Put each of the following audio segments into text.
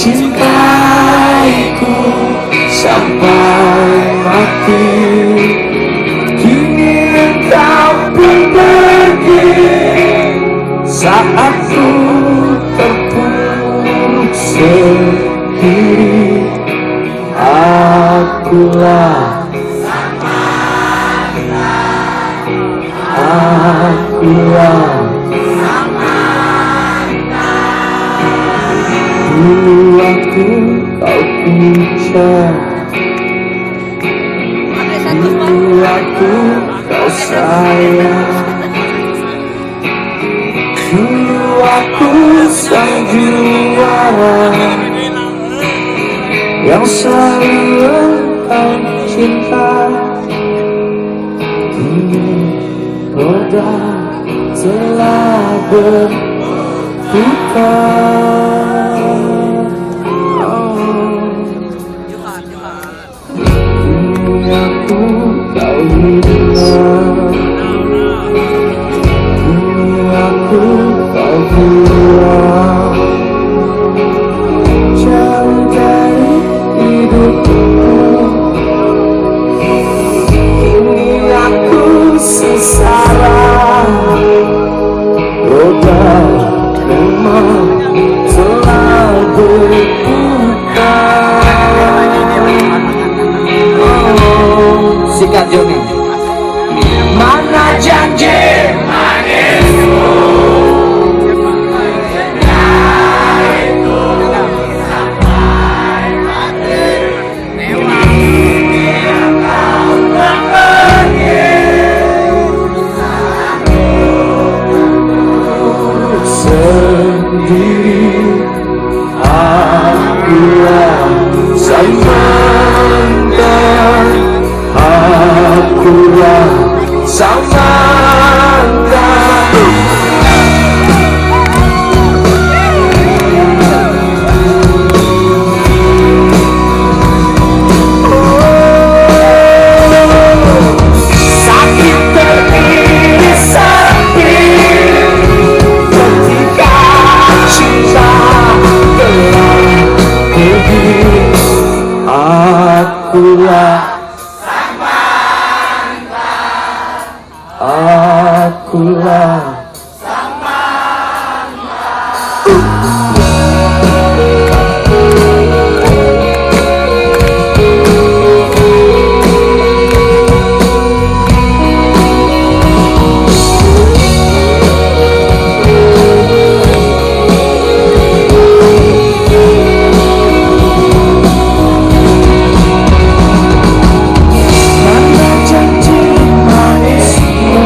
mencintaiku sampai mati. Kini engkau pun pergi saat ku terpuruk sendiri. Akulah, akulah dulu aku kau puja, dulu aku kau sayang, dulu aku sang juara yang selalu engkau cinta. Kini roda telah berputar. Kini aku kau hilang, kini aku kau hilang, jauh dari hidupku. Kini aku sengsara, roda memang telah berputar. Sikat Joni, mana janji manismu? Sendiri akulah sang mantan, akulah sang mantan. Sakit teriris sepi ketika cinta telah pergi. Akulah, akulah mana janji manismu?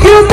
Kita